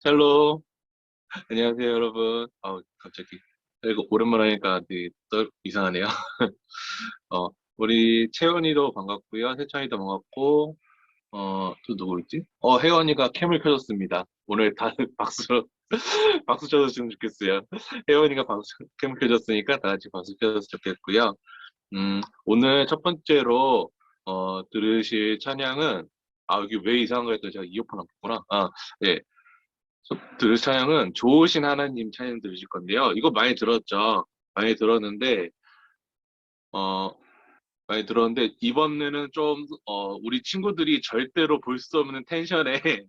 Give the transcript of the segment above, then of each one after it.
헬로. 안녕하세요, 여러분. 갑자기. 이거 오랜만에 하니까 되게 이상하네요. 우리 채원이도 반갑고요. 세찬이도 반갑고, 또 누구 있지? 혜원이가 캠을 켜줬습니다. 오늘 다들 박수 쳐줬으면 좋겠어요. 혜원이가 캠을 켜줬으니까 다 같이 박수 쳐줬으면 좋겠고요. 오늘 첫 번째로, 들으실 찬양은, 여기 왜 이상한 거 했더니 제가 이어폰 안 꼈구나. 예. 들을 찬양은 좋으신 하나님 찬양 들으실 건데요. 이거 많이 들었죠? 많이 들었는데, 어, 많이 들었는데, 이번에는 좀, 우리 친구들이 절대로 볼 수 없는 텐션의,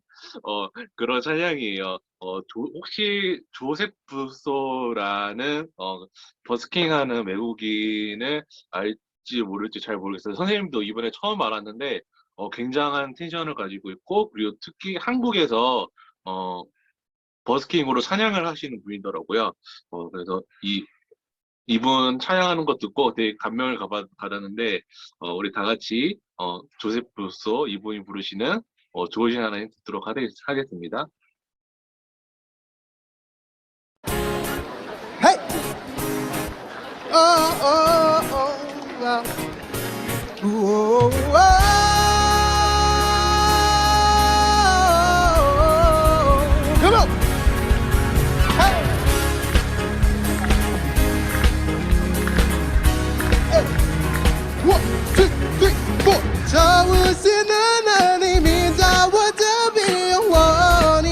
그런 찬양이에요. 혹시 조셉 부소라는, 버스킹 하는 외국인을 알지 모를지 잘 모르겠어요. 선생님도 이번에 처음 알았는데, 굉장한 텐션을 가지고 있고, 그리고 특히 한국에서, 어, 버스킹으로 찬양을 하시는 분이더라고요. 그래서 이분 찬양하는 거 듣고 되게 감명을 받았는데, 우리 다 같이, 조셉 브루소 이분이 부르시는, 좋으신 하나님 듣도록 하겠습니다. Hey! Oh, oh, oh, wow. Whoa, whoa. Come on! Hey! Hey! 1, 2, 3, 4. 좋으신 하나님이 저와 영원히.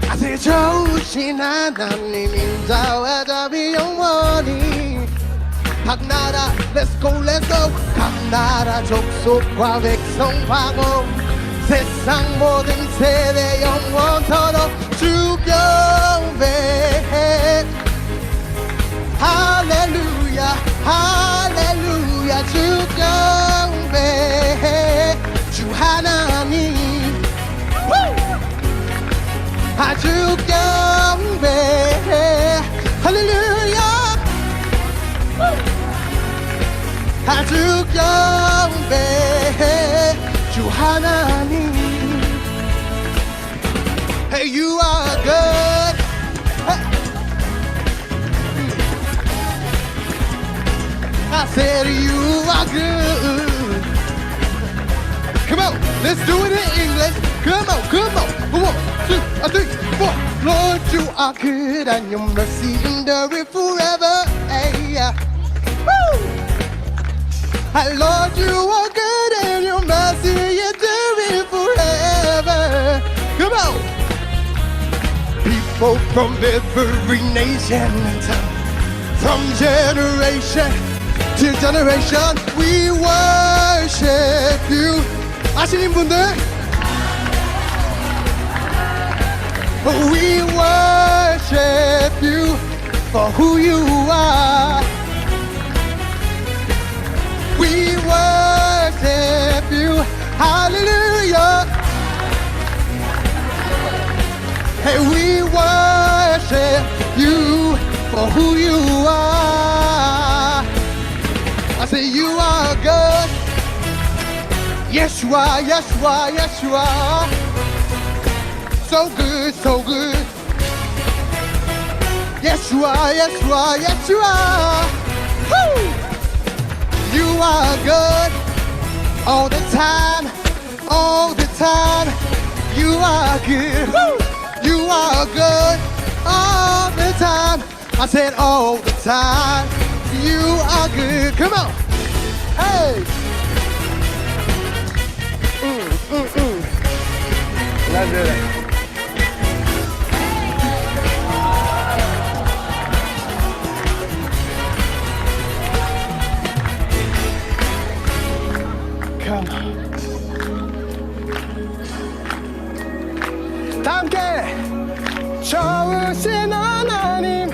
아주 좋으신 하나님이 저와 영원히. 각 나라 Let's go Let's go 각 나라 족속과 백성 방언 세상 모든 세대 영원토록 주 경배해 할렐루야 할렐루야 주 경배해 주 하나님 아주 경배해 할렐루야 아주 경배해 주 하나님. Hey, you are good. Hey. I said you are good. Come on, let's do it in English. Come on, come on. 1, 2, 3, 4. Lord, you are good and your mercy endureth forever. Hey, yeah. Woo! Lord, you are good and your mercy endureth forever. Come on. People from every nation, from generation to generation, we worship you. 아시는 분들? We worship you for who you are. We worship you, hallelujah. Hey, we worship you for who you are. I say you are good. Yes you are, yes you are, yes you are. So good, so good. Yes you are, yes you are, yes you are. Woo! You are good all the time, all the time. You are good. Woo! You are good all the time. I said all the time. You are good. Come on. Hey. Let's do it. Come on. 다 함께 좋으신 하나님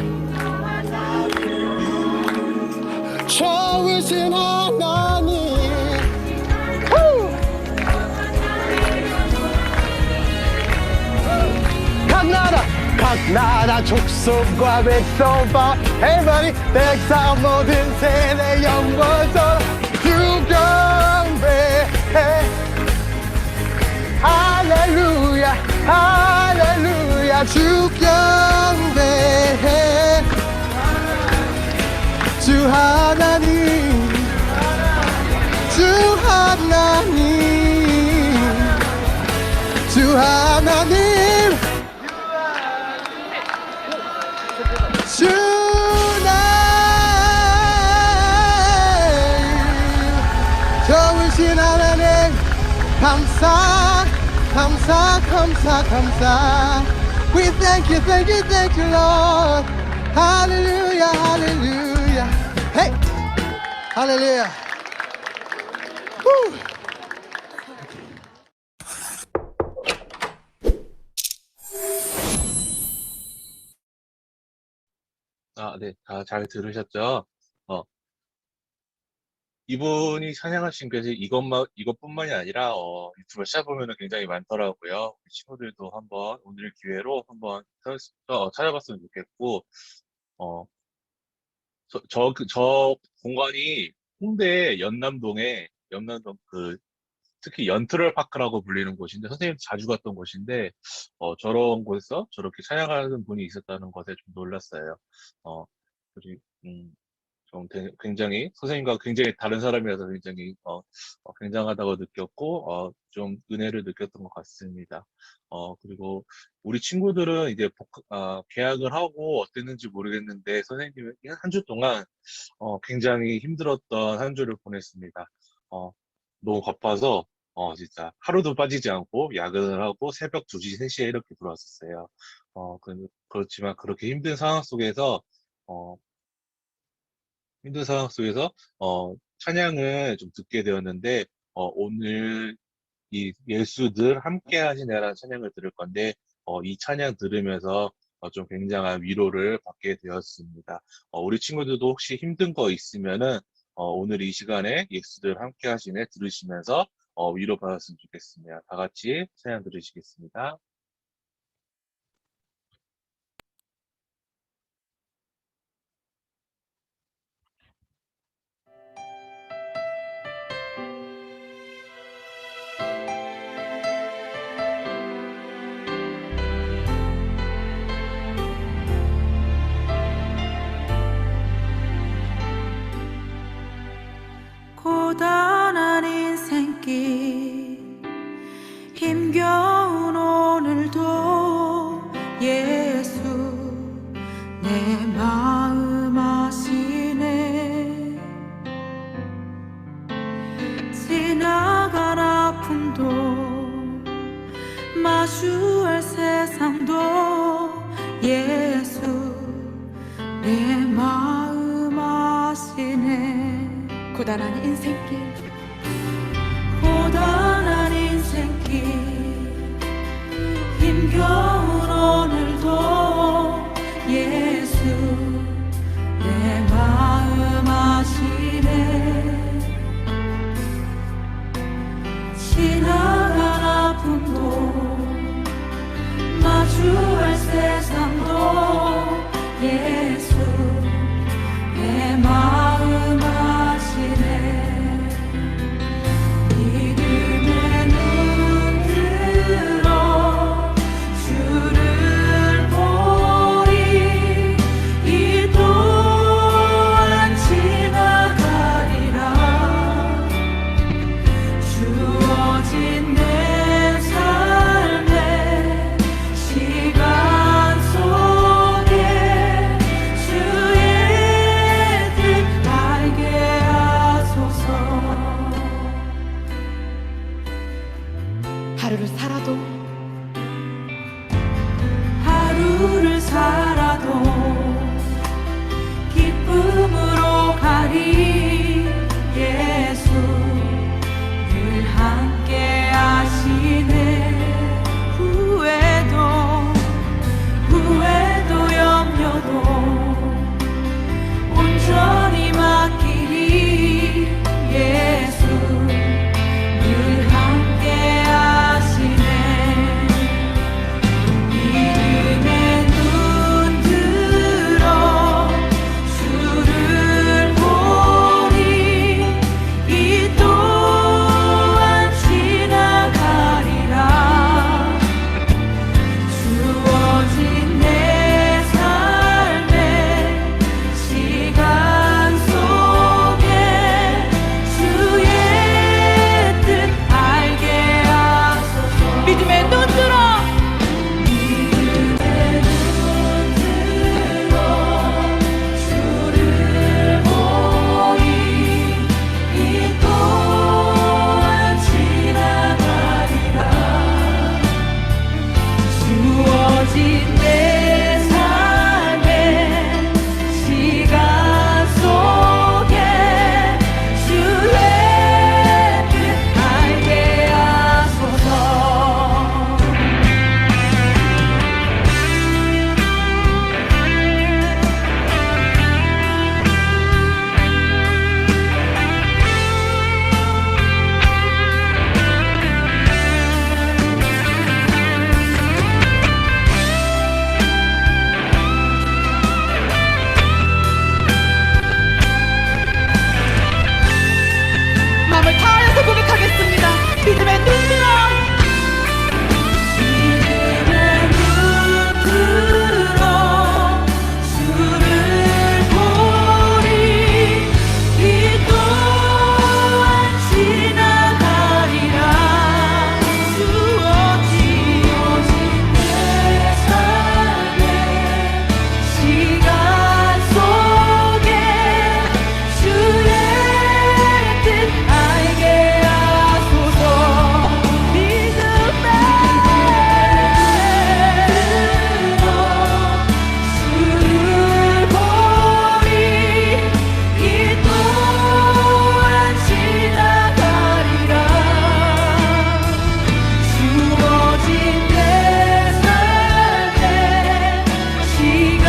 좋으신 하나님 각 나라 족속과 백성 봐 everybody 백성 모든 세대 영원토록 주 경배해 할렐루야 주 경배해 주 하나님 주 하나님 주 하나님 주님 좋으신 하나님 감사 감사 감사 감사 We thank you thank you thank you Lord Hallelujah hallelujah Hey Hallelujah Woo. 네, 다 잘 들으셨죠? 이분이 찬양하신 것이 이것뿐만이 아니라, 유튜브 찾아보면 굉장히 많더라고요. 우리 친구들도 한번, 오늘 기회로 한번 찾아봤으면 좋겠고, 어, 저 공간이 홍대 연남동 특히 연트럴 파크라고 불리는 곳인데, 선생님도 자주 갔던 곳인데, 저런 곳에서 저렇게 찬양하는 분이 있었다는 것에 좀 놀랐어요. 어, 그리고, 굉장히 선생님과 굉장히 다른 사람이라서 굉장히 굉장하다고 느꼈고 좀 은혜를 느꼈던 것 같습니다. 그리고 우리 친구들은 이제 계약을 하고 어땠는지 모르겠는데 선생님이 한 주 동안 굉장히 힘들었던 한 주를 보냈습니다. 너무 바빠서 진짜 하루도 빠지지 않고 야근을 하고 새벽 2시, 3시에 이렇게 들어왔었어요. 그렇지만 그렇게 힘든 상황 속에서 찬양을 좀 듣게 되었는데 오늘 이 예수들 함께 하시네라는 찬양을 들을 건데 이 찬양 들으면서 좀 굉장한 위로를 받게 되었습니다. 우리 친구들도 혹시 힘든 거 있으면은 오늘 이 시간에 예수들 함께 하시네 들으시면서 위로 받았으면 좋겠습니다. 다 같이 찬양 들으시겠습니다. 고단한 인생길 힘겨운 오늘도 예수 내 마음 아시네 지나간 아픔도 마주할 세상도 예수 내 마음 아시네 고단한 인생길 힘겨운 오늘도 예수 내 마음 아시네 지나간 아픔도 마주할 세상도 예수 내 마음 아시네 믿음의 눈 들어 주를 보리 이 또한 지나가리라 주어진 내 삶의 시간 속에 주의 뜻 알게 하소서 하루를 살아도 기쁨으로 가리 예수 늘 함께 하시네 후회도 염려도 온전히 맡기리 예수 늘 함께 하시네 통해서 고백하겠습니다. 믿음의 눈 들어 믿음의 눈 들어 주를 보리 이 또한 지나가리라 주어진 내 삶의 시간 속에 주의 뜻 알게 하소서 믿음의 주를 보리 이 또한 지나가리라 주어진 내 삶의 시간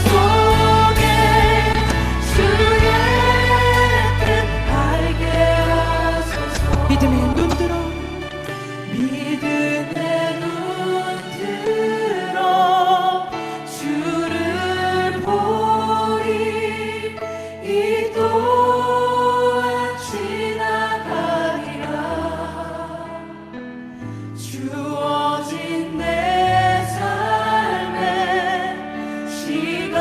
속에 주의 뜻 알게 하소서 믿음의 눈 들어 믿음의 눈 들어 주를 보리 이 또한 지나가리라 주어진 내 삶의 시간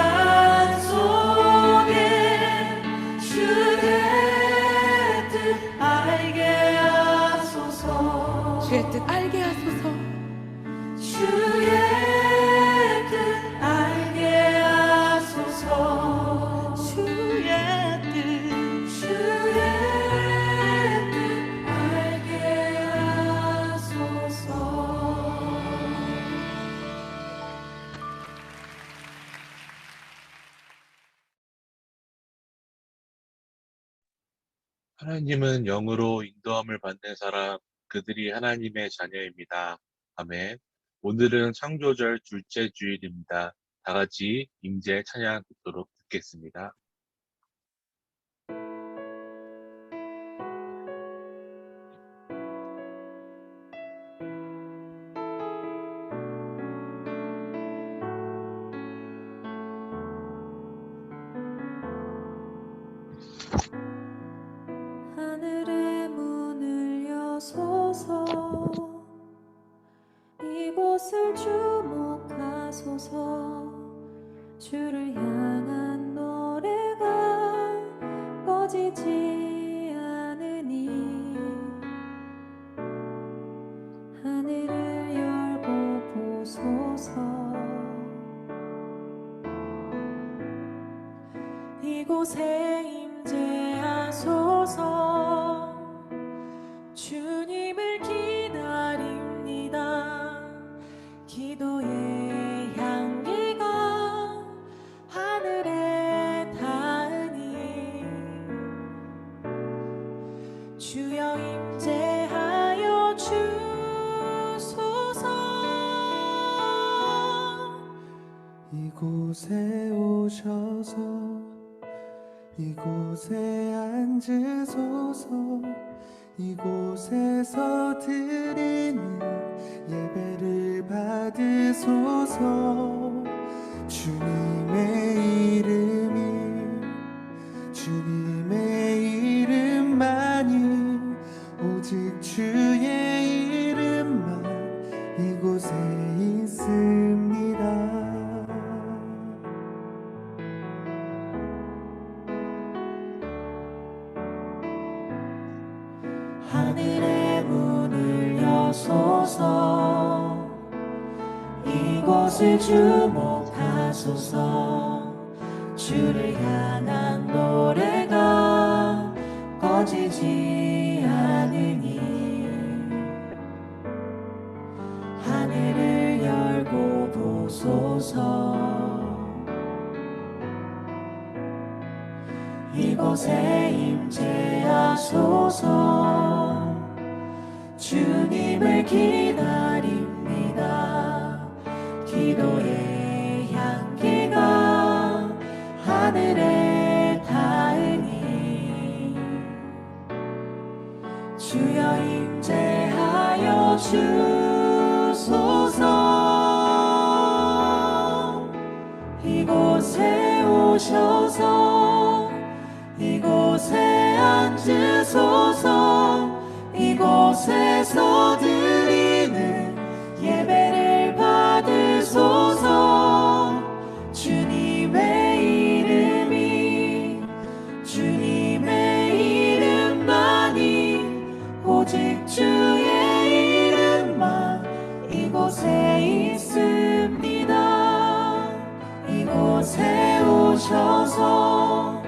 속에 주의 뜻 알게 하소서 주의 뜻 알게 하소서 주의 뜻 알게 하소서 주의 뜻 알게 하소서 하나님은 영으로 인도함을 받는 사람, 그들이 하나님의 자녀입니다. 아멘. 오늘은 창조절 둘째 주일입니다. 다 같이 임재 찬양 듣도록 듣겠습니다. 하늘의 문을 여소서 이곳을 주목하소서 주를 향한 노래가 꺼지지 않으니 하늘을 열고 보소서 이곳에 임재하소서 주님을 기다립니다 기도의 향기가 하늘에 닿으니 주여 임재하여 주소서 이곳에 오셔서 이곳에 앉으소서 이곳에서 드리는 예배를 받으소서 주님의 이름만이 오직 주의 이름만 이곳에 있습니다. 하늘의 문을 여소서 이곳을 주목하소서 주를 향한 노래가 꺼지지 않으니 하늘을 열고 보소서 이곳에 임재하소서 주님을 기다립니다 기도의 향기가 하늘에 닿으니 주여 임재하여 주소서 이곳에 오셔서 이곳에 앉으소서 오직 주의 이름만 이곳에 있습니다. 이곳에 오셔서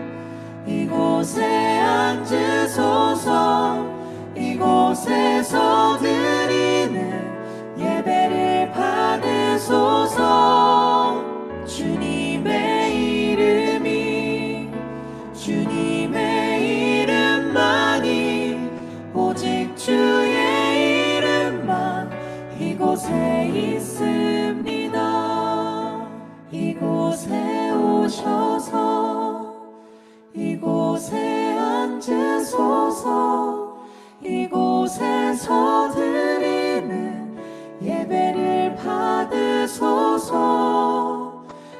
이곳에 앉으소서. 이곳에서 드리는 예배를 받으소서. 주님의 이름만이 오직 주의 이름만 이곳에 있습니다. 이곳에 오셔서 이곳에 앉으소서. 이곳에서 드리는 예배를 받으소서.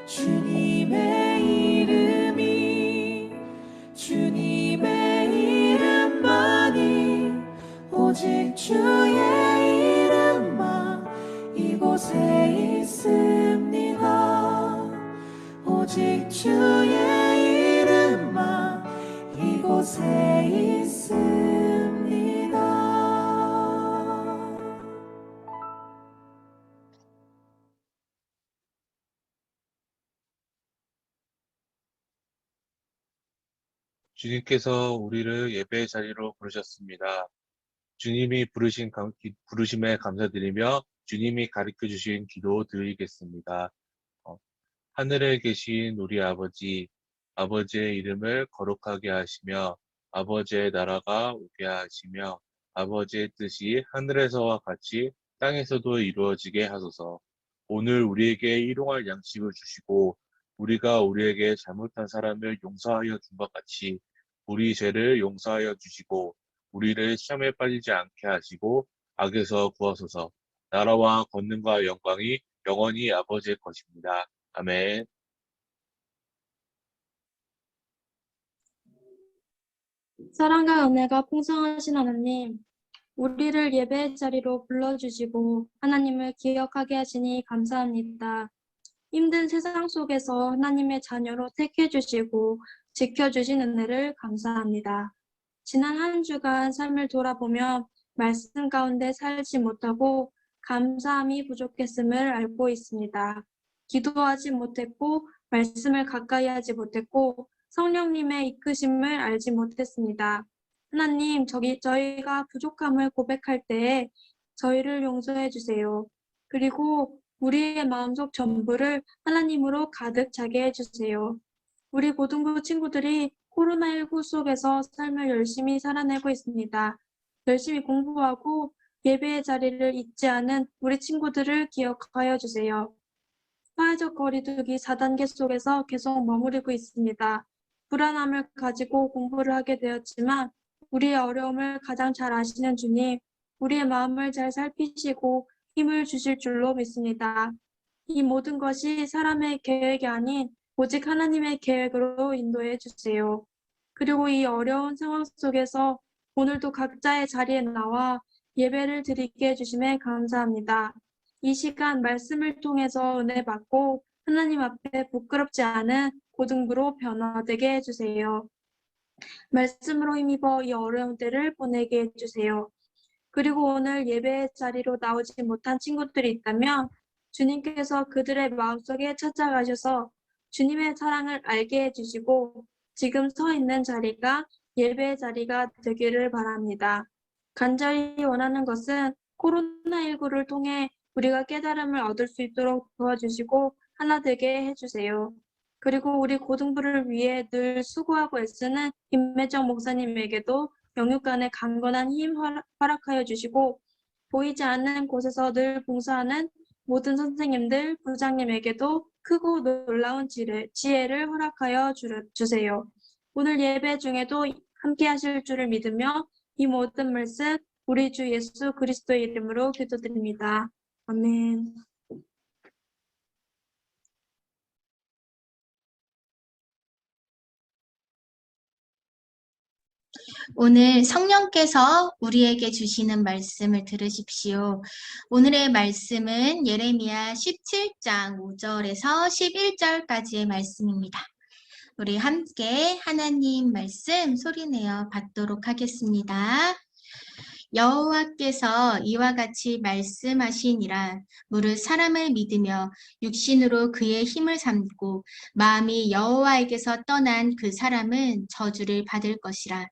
주님의 이름만이 오직 주의 이름만 이곳에 있습니다. 오직 주의 이름만 이곳에 있습니다. 주님께서 우리를 예배의 자리로 부르셨습니다. 주님이 부르심에 감사드리며 주님이 가르쳐 주신 기도 드리겠습니다. 하늘에 계신 우리 아버지, 아버지의 이름을 거룩하게 하시며 아버지의 나라가 오게 하시며 아버지의 뜻이 하늘에서와 같이 땅에서도 이루어지게 하소서. 오늘 우리에게 일용할 양식을 주시고 우리가 우리에게 잘못한 사람을 용서하여 준 것 같이 우리 죄를 용서하여 주시고 우리를 시험에 빠지지 않게 하시고 악에서 구하소서. 나라와 권능과 영광이 영원히 아버지의 것입니다. 아멘. 사랑과 은혜가 풍성하신 하나님, 우리를 예배의 자리로 불러주시고 하나님을 기억하게 하시니 감사합니다. 힘든 세상 속에서 하나님의 자녀로 택해주시고 지켜주신 은혜를 감사합니다. 지난 한 주간 삶을 돌아보며 말씀 가운데 살지 못하고 감사함이 부족했음을 알고 있습니다. 기도하지 못했고 말씀을 가까이 하지 못했고 성령님의 이끄심을 알지 못했습니다. 하나님, 저희가 부족함을 고백할 때에 저희를 용서해 주세요. 그리고 우리의 마음속 전부를 하나님으로 가득 차게 해주세요. 우리 고등부 친구들이 코로나19 속에서 삶을 열심히 살아내고 있습니다. 열심히 공부하고 예배의 자리를 잊지 않은 우리 친구들을 기억하여 주세요. 사회적 거리두기 4단계 속에서 계속 머무르고 있습니다. 불안함을 가지고 공부를 하게 되었지만 우리의 어려움을 가장 잘 아시는 주님, 우리의 마음을 잘 살피시고 힘을 주실 줄로 믿습니다. 이 모든 것이 사람의 계획이 아닌 오직 하나님의 계획으로 인도해 주세요. 그리고 이 어려운 상황 속에서 오늘도 각자의 자리에 나와 예배를 드리게 해주심에 감사합니다. 이 시간 말씀을 통해서 은혜 받고 하나님 앞에 부끄럽지 않은 고등부로 변화되게 해주세요. 말씀으로 힘입어 이 어려운 때를 보내게 해주세요. 그리고 오늘 예배 자리로 나오지 못한 친구들이 있다면 주님께서 그들의 마음속에 찾아가셔서 주님의 사랑을 알게 해주시고 지금 서 있는 자리가 예배의 자리가 되기를 바랍니다. 간절히 원하는 것은 코로나19를 통해 우리가 깨달음을 얻을 수 있도록 도와주시고 하나 되게 해주세요. 그리고 우리 고등부를 위해 늘 수고하고 애쓰는 김매정 목사님에게도 영육간의 강건한 힘 허락하여 주시고 보이지 않는 곳에서 늘 봉사하는 모든 선생님들, 부장님에게도 크고 놀라운 지혜를 허락하여 주세요. 오늘 예배 중에도 함께 하실 줄을 믿으며 이 모든 말씀 우리 주 예수 그리스도의 이름으로 기도드립니다. 아멘. 오늘 성령께서 우리에게 주시는 말씀을 들으십시오. 오늘의 말씀은 예레미야 17장 5절에서 11절까지의 말씀입니다. 우리 함께 하나님 말씀 소리내어 받도록 하겠습니다. 여호와께서 이와 같이 말씀하시니라. 무릇 사람을 믿으며 육신으로 그의 힘을 삼고 마음이 여호와에게서 떠난 그 사람은 저주를 받을 것이라.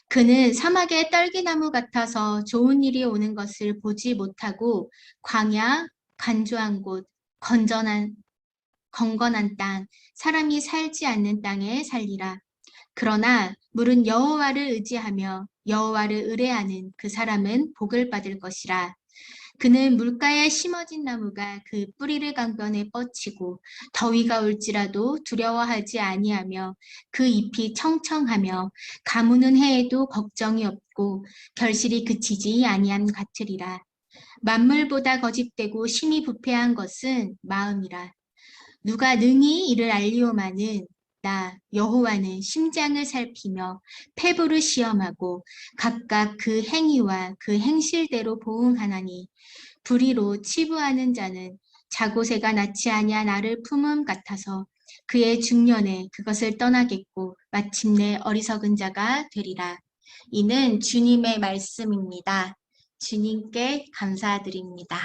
그는 사막의 떨기나무 같아서 좋은 일이 오는 것을 보지 못하고 광야, 간조한 곳, 건건한 땅, 사람이 살지 않는 땅에 살리라. 그러나 물은 여호와를 의지하며 여호와를 의뢰하는 그 사람은 복을 받을 것이라. 그는 물가에 심어진 나무가 그 뿌리를 강변에 뻗치고 더위가 올지라도 두려워하지 아니하며 그 잎이 청청하며 가무는 해에도 걱정이 없고 결실이 그치지 아니함 같으리라. 만물보다 거짓되고 심히 부패한 것은 마음이라. 누가 능히 이를 알리오마는 나 여호와는 심장을 살피며 폐부를 시험하고 각각 그 행위와 그 행실대로 보응하나니 불의로 치부하는 자는 자고새가 낳지 아니한 나를 품음 같아서 그의 중년에 그것을 떠나겠고 마침내 어리석은 자가 되리라. 이는 주님의 말씀입니다. 주님께 감사드립니다.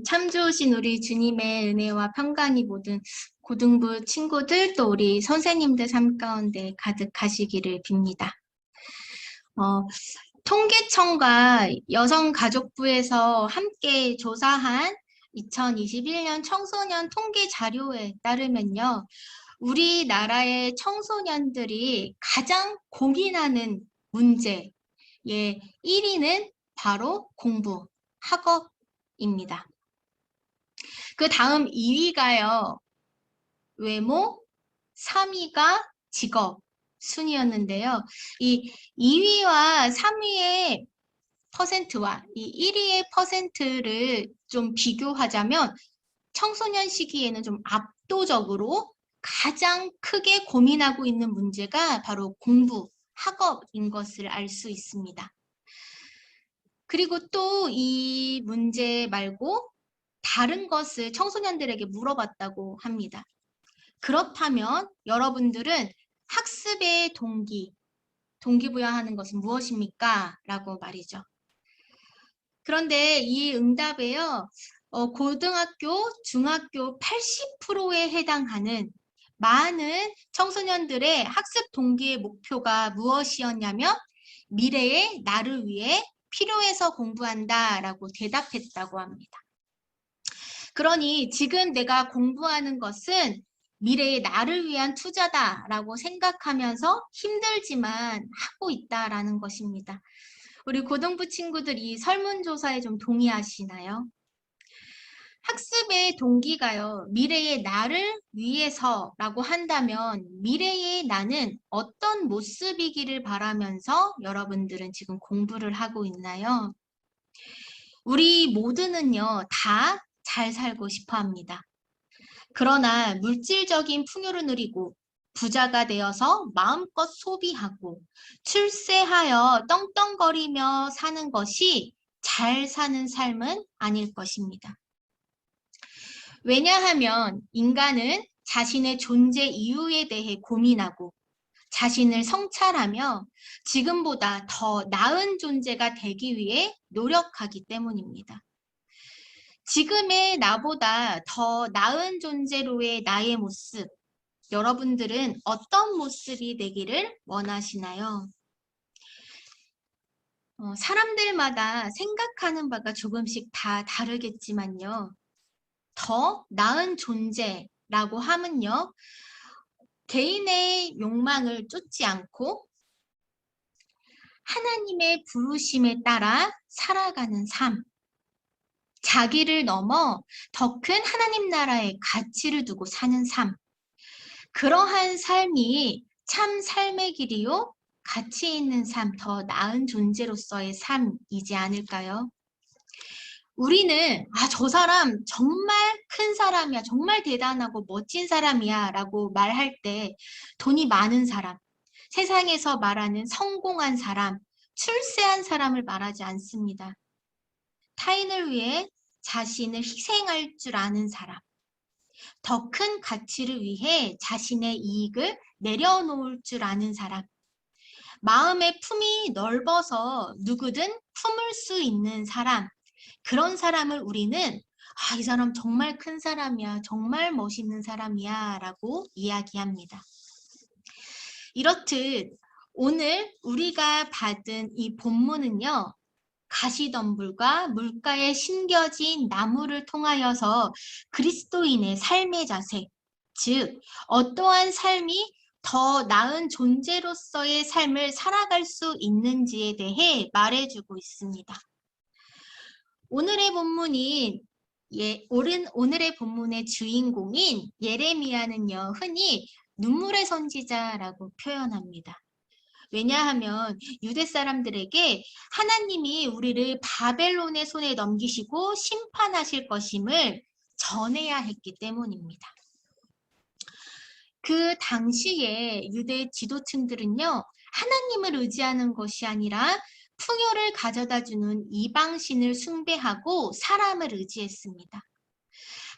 참 좋으신 우리 주님의 은혜와 평강이 모든 고등부 친구들 또 우리 선생님들 삶 가운데 가득하시기를 빕니다. 통계청과 여성가족부에서 함께 조사한 2021년 청소년 통계 자료에 따르면요. 우리나라의 청소년들이 가장 고민하는 문제의 1위는 바로 공부, 학업입니다. 그 다음 2위가요. 외모, 3위가 직업 순이었는데요. 이 2위와 3위의 퍼센트와 이 1위의 퍼센트를 좀 비교하자면 청소년 시기에는 좀 압도적으로 가장 크게 고민하고 있는 문제가 바로 공부, 학업인 것을 알 수 있습니다. 그리고 또 이 문제 말고 다른 것을 청소년들에게 물어봤다고 합니다. 그렇다면 여러분들은 학습의 동기부여하는 것은 무엇입니까? 라고 말이죠. 그런데 이 응답에요. 고등학교, 중학교 80%에 해당하는 많은 청소년들의 학습 동기의 목표가 무엇이었냐면 미래의 나를 위해 필요해서 공부한다라고 대답했다고 합니다. 그러니 지금 내가 공부하는 것은 미래의 나를 위한 투자다라고 생각하면서 힘들지만 하고 있다라는 것입니다. 우리 고등부 친구들 이 설문조사에 좀 동의하시나요? 학습의 동기가요, 미래의 나를 위해서라고 한다면 미래의 나는 어떤 모습이기를 바라면서 여러분들은 지금 공부를 하고 있나요? 우리 모두는요, 다 잘 살고 싶어 합니다. 그러나 물질적인 풍요를 누리고 부자가 되어서 마음껏 소비하고 출세하여 떵떵거리며 사는 것이 잘 사는 삶은 아닐 것입니다. 왜냐하면 인간은 자신의 존재 이유에 대해 고민하고 자신을 성찰하며 지금보다 더 나은 존재가 되기 위해 노력하기 때문입니다. 지금의 나보다 더 나은 존재로의 나의 모습, 여러분들은 어떤 모습이 되기를 원하시나요? 사람들마다 생각하는 바가 조금씩 다 다르겠지만요. 더 나은 존재라고 하면요. 개인의 욕망을 쫓지 않고 하나님의 부르심에 따라 살아가는 삶, 자기를 넘어 더 큰 하나님 나라의 가치를 두고 사는 삶, 그러한 삶이 참 삶의 길이요, 가치 있는 삶, 더 나은 존재로서의 삶이지 않을까요? 우리는 저 사람 정말 큰 사람이야, 정말 대단하고 멋진 사람이야 라고 말할 때 돈이 많은 사람, 세상에서 말하는 성공한 사람, 출세한 사람을 말하지 않습니다. 타인을 위해 자신을 희생할 줄 아는 사람, 더 큰 가치를 위해 자신의 이익을 내려놓을 줄 아는 사람, 마음의 품이 넓어서 누구든 품을 수 있는 사람, 그런 사람을 우리는 이 사람 정말 큰 사람이야, 정말 멋있는 사람이야 라고 이야기합니다. 이렇듯 오늘 우리가 받은 이 본문은요, 가시덤불과 물가에 심겨진 나무를 통하여서 그리스도인의 삶의 자세, 즉 어떠한 삶이 더 나은 존재로서의 삶을 살아갈 수 있는지에 대해 말해주고 있습니다. 오늘의 본문의 주인공인 예레미야는요, 흔히 눈물의 선지자라고 표현합니다. 왜냐하면 유대 사람들에게 하나님이 우리를 바벨론의 손에 넘기시고 심판하실 것임을 전해야 했기 때문입니다. 그 당시에 유대 지도층들은요, 하나님을 의지하는 것이 아니라 풍요를 가져다 주는 이방신을 숭배하고 사람을 의지했습니다.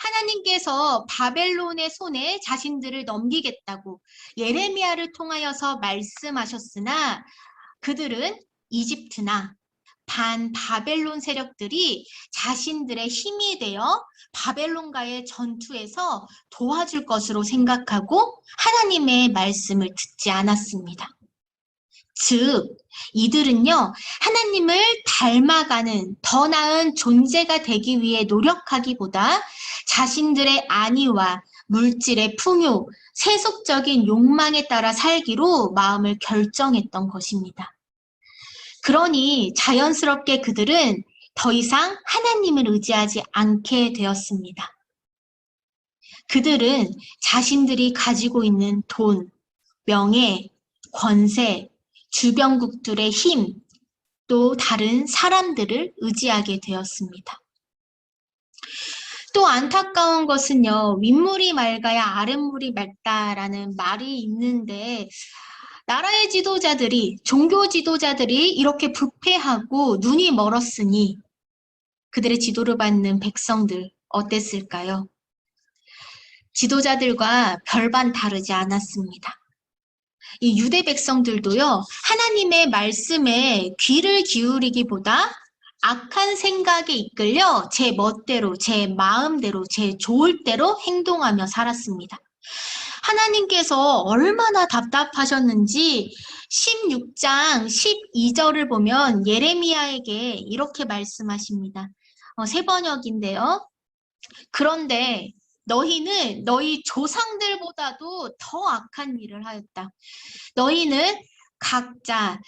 하나님께서 바벨론의 손에 자신들을 넘기겠다고 예레미야를 통하여서 말씀하셨으나 그들은 이집트나 반바벨론 세력들이 자신들의 힘이 되어 바벨론과의 전투에서 도와줄 것으로 생각하고 하나님의 말씀을 듣지 않았습니다. 즉, 이들은요, 하나님을 닮아가는 더 나은 존재가 되기 위해 노력하기보다 자신들의 안위와 물질의 풍요, 세속적인 욕망에 따라 살기로 마음을 결정했던 것입니다. 그러니 자연스럽게 그들은 더 이상 하나님을 의지하지 않게 되었습니다. 그들은 자신들이 가지고 있는 돈, 명예, 권세, 주변국들의 힘, 또 다른 사람들을 의지하게 되었습니다. 또 안타까운 것은요, 윗물이 맑아야 아랫물이 맑다라는 말이 있는데 나라의 지도자들이, 종교 지도자들이 이렇게 부패하고 눈이 멀었으니 그들의 지도를 받는 백성들 어땠을까요? 지도자들과 별반 다르지 않았습니다. 이 유대 백성들도요, 하나님의 말씀에 귀를 기울이기보다 악한 생각에 이끌려 제 멋대로, 제 마음대로, 제 좋을 대로 행동하며 살았습니다. 하나님께서 얼마나 답답하셨는지 16장 12절을 보면 예레미야에게 이렇게 말씀하십니다. 새 번역인데요. 그런데 너희는 너희 조상들보다도 더 악한 일을 하였다. 너희는 각자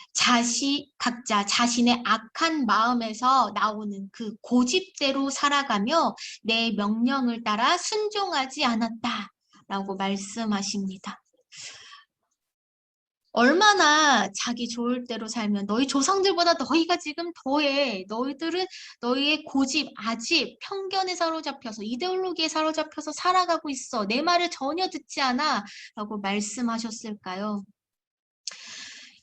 자신의 악한 마음에서 나오는 그 고집대로 살아가며 내 명령을 따라 순종하지 않았다라고 말씀하십니다. 얼마나 자기 좋을 대로 살면 너희 조상들보다 너희가 지금 더해. 너희들은 너희의 고집, 아집, 편견에 사로잡혀서 이데올로기에 사로잡혀서 살아가고 있어. 내 말을 전혀 듣지 않아. 라고 말씀하셨을까요?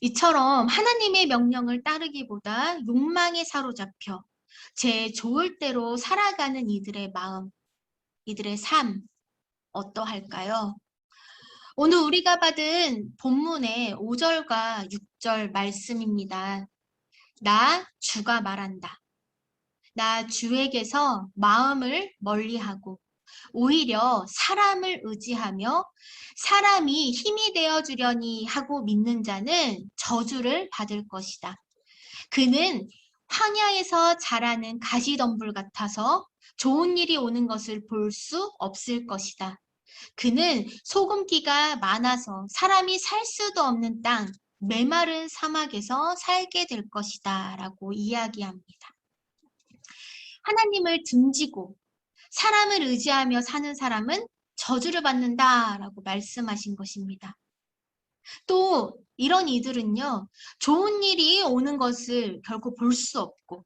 이처럼 하나님의 명령을 따르기보다 욕망에 사로잡혀 제 좋을 대로 살아가는 이들의 마음, 이들의 삶 어떠할까요? 오늘 우리가 받은 본문의 5절과 6절 말씀입니다. 나 주가 말한다. 나 주에게서 마음을 멀리하고 오히려 사람을 의지하며 사람이 힘이 되어주려니 하고 믿는 자는 저주를 받을 것이다. 그는 황야에서 자라는 가시덤불 같아서 좋은 일이 오는 것을 볼 수 없을 것이다. 그는 소금기가 많아서 사람이 살 수도 없는 땅, 메마른 사막에서 살게 될 것이다 라고 이야기합니다. 하나님을 등지고 사람을 의지하며 사는 사람은 저주를 받는다라고 말씀하신 것입니다. 또 이런 이들은요, 좋은 일이 오는 것을 결코 볼 수 없고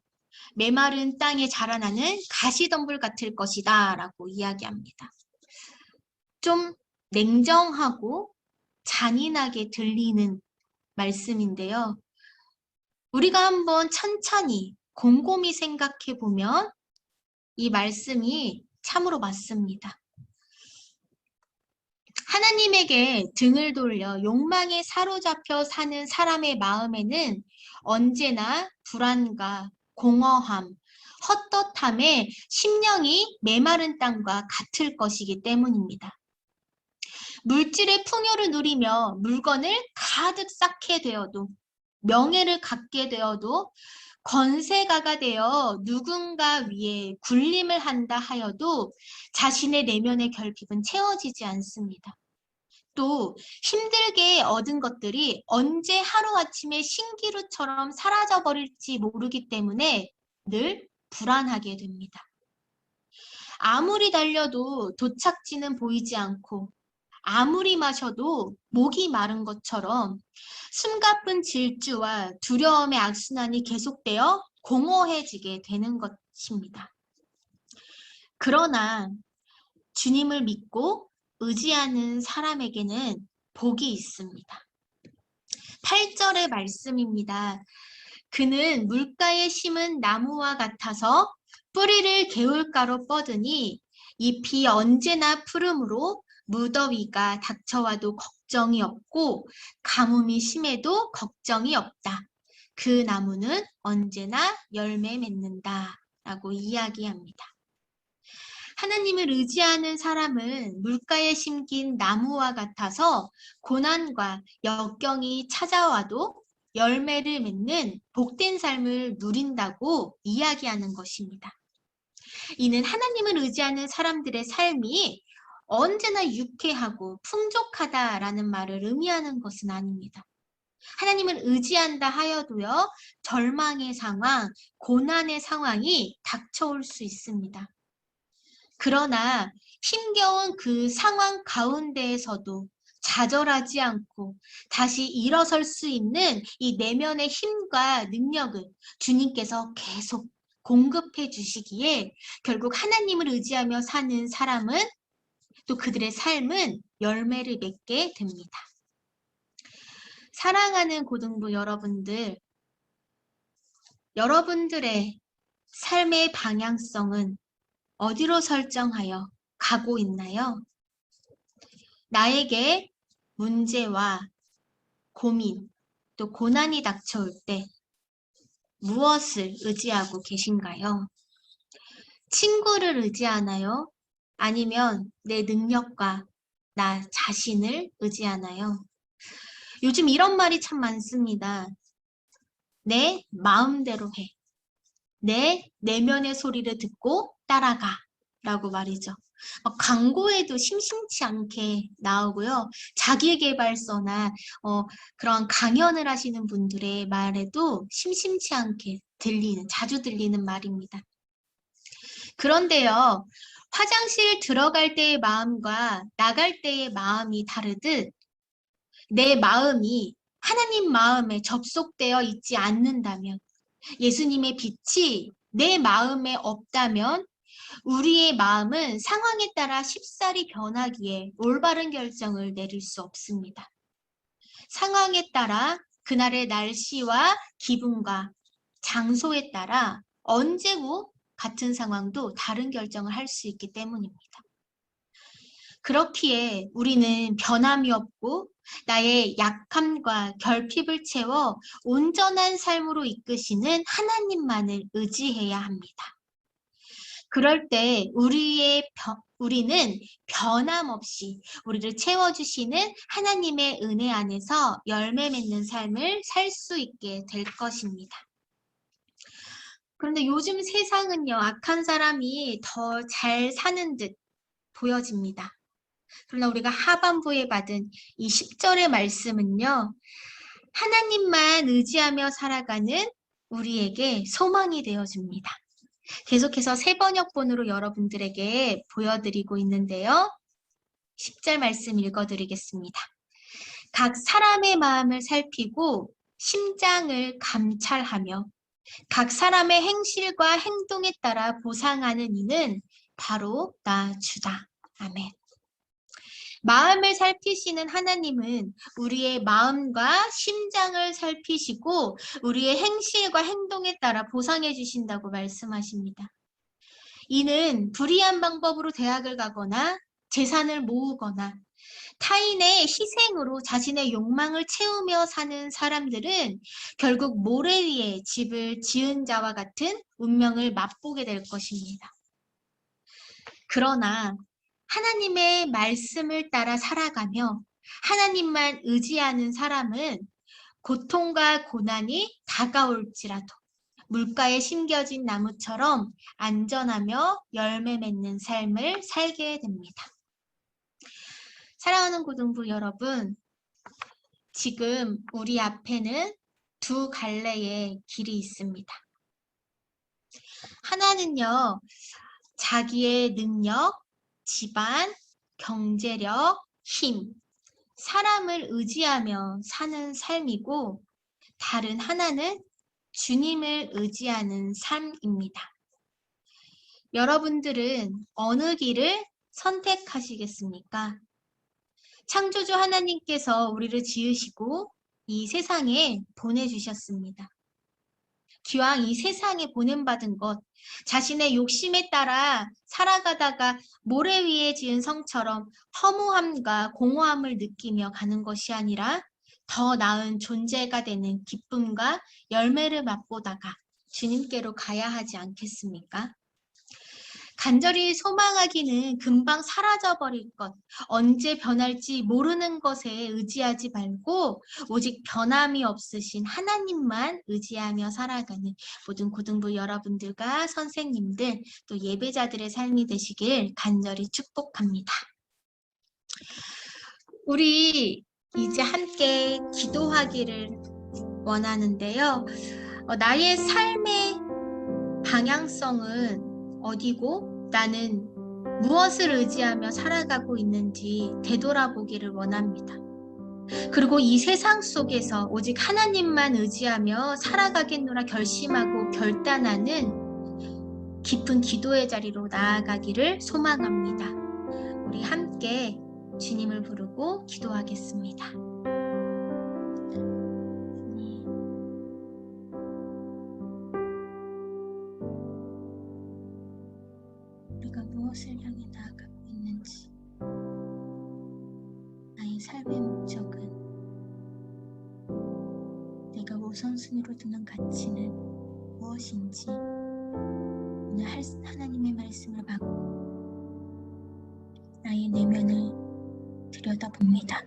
메마른 땅에 자라나는 가시덤불 같을 것이다 라고 이야기합니다. 좀 냉정하고 잔인하게 들리는 말씀인데요. 우리가 한번 천천히 곰곰이 생각해 보면 이 말씀이 참으로 맞습니다. 하나님에게 등을 돌려 욕망에 사로잡혀 사는 사람의 마음에는 언제나 불안과 공허함, 헛헛함에 심령이 메마른 땅과 같을 것이기 때문입니다. 물질의 풍요를 누리며 물건을 가득 쌓게 되어도, 명예를 갖게 되어도, 건세가가 되어 누군가 위에 군림을 한다 하여도 자신의 내면의 결핍은 채워지지 않습니다. 또 힘들게 얻은 것들이 언제 하루아침에 신기루처럼 사라져버릴지 모르기 때문에 늘 불안하게 됩니다. 아무리 달려도 도착지는 보이지 않고 아무리 마셔도 목이 마른 것처럼 숨가쁜 질주와 두려움의 악순환이 계속되어 공허해지게 되는 것입니다. 그러나 주님을 믿고 의지하는 사람에게는 복이 있습니다. 8절의 말씀입니다. 그는 물가에 심은 나무와 같아서 뿌리를 개울가로 뻗으니 잎이 언제나 푸르므로 무더위가 닥쳐와도 걱정이 없고 가뭄이 심해도 걱정이 없다. 그 나무는 언제나 열매 맺는다 라고 이야기합니다. 하나님을 의지하는 사람은 물가에 심긴 나무와 같아서 고난과 역경이 찾아와도 열매를 맺는 복된 삶을 누린다고 이야기하는 것입니다. 이는 하나님을 의지하는 사람들의 삶이 언제나 유쾌하고 풍족하다라는 말을 의미하는 것은 아닙니다. 하나님을 의지한다 하여도요, 절망의 상황, 고난의 상황이 닥쳐올 수 있습니다. 그러나 힘겨운 그 상황 가운데에서도 좌절하지 않고 다시 일어설 수 있는 이 내면의 힘과 능력을 주님께서 계속 공급해 주시기에 결국 하나님을 의지하며 사는 사람은 또 그들의 삶은 열매를 맺게 됩니다. 사랑하는 고등부 여러분들, 여러분들의 삶의 방향성은 어디로 설정하여 가고 있나요? 나에게 문제와 고민, 또 고난이 닥쳐올 때 무엇을 의지하고 계신가요? 친구를 의지하나요? 아니면 내 능력과 나 자신을 의지하나요? 요즘 이런 말이 참 많습니다. 내 마음대로 해. 내 내면의 소리를 듣고 따라가 라고 말이죠. 광고에도 심심치 않게 나오고요. 자기계발서나 그런 강연을 하시는 분들의 말에도 심심치 않게 자주 들리는 말입니다. 그런데요, 화장실 들어갈 때의 마음과 나갈 때의 마음이 다르듯 내 마음이 하나님 마음에 접속되어 있지 않는다면, 예수님의 빛이 내 마음에 없다면 우리의 마음은 상황에 따라 쉽사리 변하기에 올바른 결정을 내릴 수 없습니다. 상황에 따라 그날의 날씨와 기분과 장소에 따라 언제고 같은 상황도 다른 결정을 할 수 있기 때문입니다. 그렇기에 우리는 변함이 없고 나의 약함과 결핍을 채워 온전한 삶으로 이끄시는 하나님만을 의지해야 합니다. 그럴 때 우리는 변함없이 우리를 채워주시는 하나님의 은혜 안에서 열매 맺는 삶을 살 수 있게 될 것입니다. 그런데 요즘 세상은요, 악한 사람이 더 잘 사는 듯 보여집니다. 그러나 우리가 하반부에 받은 이 10절의 말씀은요, 하나님만 의지하며 살아가는 우리에게 소망이 되어줍니다. 계속해서 새 번역본으로 여러분들에게 보여드리고 있는데요. 10절 말씀 읽어드리겠습니다. 각 사람의 마음을 살피고 심장을 감찰하며 각 사람의 행실과 행동에 따라 보상하는 이는 바로 나 주다. 아멘. 마음을 살피시는 하나님은 우리의 마음과 심장을 살피시고 우리의 행실과 행동에 따라 보상해 주신다고 말씀하십니다. 이는 불의한 방법으로 대학을 가거나 재산을 모으거나 타인의 희생으로 자신의 욕망을 채우며 사는 사람들은 결국 모래 위에 집을 지은 자와 같은 운명을 맛보게 될 것입니다. 그러나 하나님의 말씀을 따라 살아가며 하나님만 의지하는 사람은 고통과 고난이 다가올지라도 물가에 심겨진 나무처럼 안전하며 열매 맺는 삶을 살게 됩니다. 사랑하는 고등부 여러분, 지금 우리 앞에는 두 갈래의 길이 있습니다. 하나는요, 자기의 능력, 집안, 경제력, 힘, 사람을 의지하며 사는 삶이고, 다른 하나는 주님을 의지하는 삶입니다. 여러분들은 어느 길을 선택하시겠습니까? 창조주 하나님께서 우리를 지으시고 이 세상에 보내주셨습니다. 기왕 이 세상에 보냄받은 것, 자신의 욕심에 따라 살아가다가 모래 위에 지은 성처럼 허무함과 공허함을 느끼며 가는 것이 아니라 더 나은 존재가 되는 기쁨과 열매를 맛보다가 주님께로 가야 하지 않겠습니까? 간절히 소망하기는 금방 사라져버릴 것, 언제 변할지 모르는 것에 의지하지 말고 오직 변함이 없으신 하나님만 의지하며 살아가는 모든 고등부 여러분들과 선생님들 또 예배자들의 삶이 되시길 간절히 축복합니다. 우리 이제 함께 기도하기를 원하는데요. 나의 삶의 방향성은 어디고 나는 무엇을 의지하며 살아가고 있는지 되돌아보기를 원합니다. 그리고 이 세상 속에서 오직 하나님만 의지하며 살아가겠노라 결심하고 결단하는 깊은 기도의 자리로 나아가기를 소망합니다. 우리 함께 주님을 부르고 기도하겠습니다. 우리가 무엇을 향해 나아가고 있는지, 나의 삶의 목적은, 내가 우선순위로 두는 가치는 무엇인지 오늘 하나님의 말씀을 받고 나의 내면을 들여다봅니다.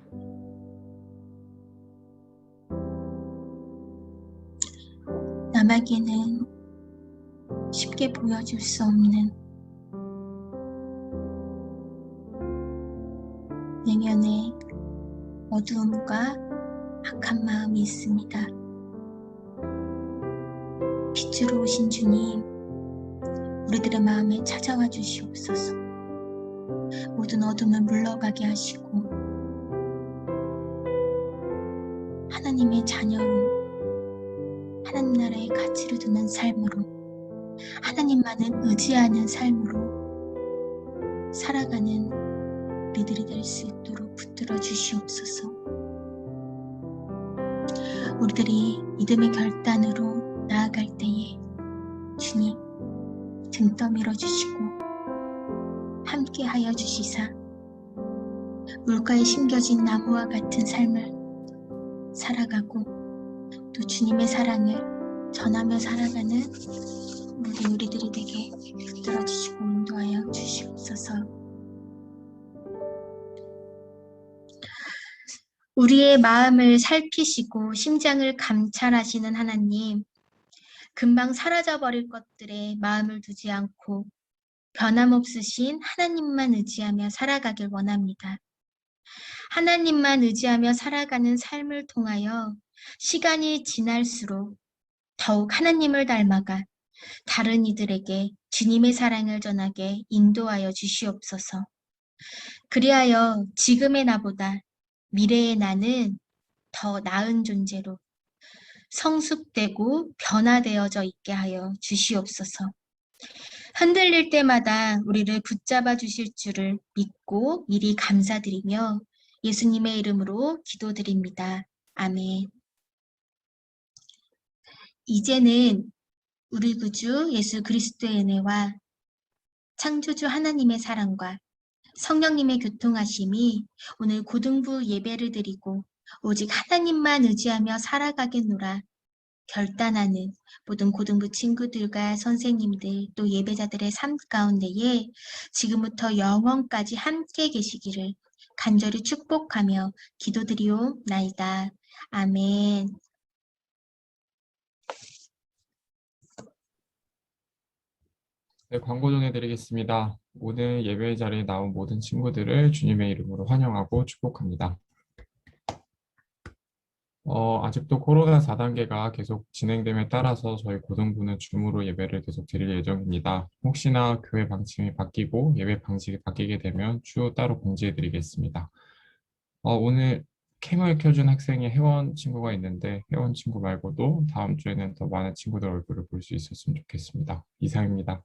남에게는 쉽게 보여줄 수 없는 내면에 어두움과 악한 마음이 있습니다. 빛으로 오신 주님, 우리들의 마음에 찾아와 주시옵소서. 모든 어둠을 물러가게 하시고 하나님의 자녀로, 하나님 나라의 가치를 두는 삶으로, 하나님만을 의지하는 삶으로 살아가는 우리들이 될 수 있도록 붙들어 주시옵소서. 우리들이 믿음의 결단으로 나아갈 때에 주님 등 떠밀어 주시고 함께 하여 주시사 물가에 심겨진 나무와 같은 삶을 살아가고 또 주님의 사랑을 전하며 살아가는 모든 우리들이 되게 붙들어 주시고 인도하여 주시옵소서. 우리의 마음을 살피시고 심장을 감찰하시는 하나님, 금방 사라져버릴 것들에 마음을 두지 않고 변함없으신 하나님만 의지하며 살아가길 원합니다. 하나님만 의지하며 살아가는 삶을 통하여 시간이 지날수록 더욱 하나님을 닮아가 다른 이들에게 주님의 사랑을 전하게 인도하여 주시옵소서. 그리하여 지금의 나보다 미래의 나는 더 나은 존재로 성숙되고 변화되어져 있게 하여 주시옵소서. 흔들릴 때마다 우리를 붙잡아 주실 줄을 믿고 미리 감사드리며 예수님의 이름으로 기도드립니다. 아멘. 이제는 우리 구주 예수 그리스도의 은혜와 창조주 하나님의 사랑과 성령님의 교통하심이 오늘 고등부 예배를 드리고 오직 하나님만 의지하며 살아가겠노라 결단하는 모든 고등부 친구들과 선생님들 또 예배자들의 삶 가운데에 지금부터 영원까지 함께 계시기를 간절히 축복하며 기도드리옵나이다. 아멘. 네, 광고 전해드리겠습니다. 오늘 예배 자리에 나온 모든 친구들을 주님의 이름으로 환영하고 축복합니다. 아직도 코로나 4단계가 계속 진행됨에 따라서 저희 고등부는 줌으로 예배를 계속 드릴 예정입니다. 혹시나 교회 방침이 바뀌고 예배 방식이 바뀌게 되면 추후 따로 공지해드리겠습니다. 오늘 캠을 켜준 학생의 회원 친구가 있는데 회원 친구 말고도 다음 주에는 더 많은 친구들 얼굴을 볼 수 있었으면 좋겠습니다. 이상입니다.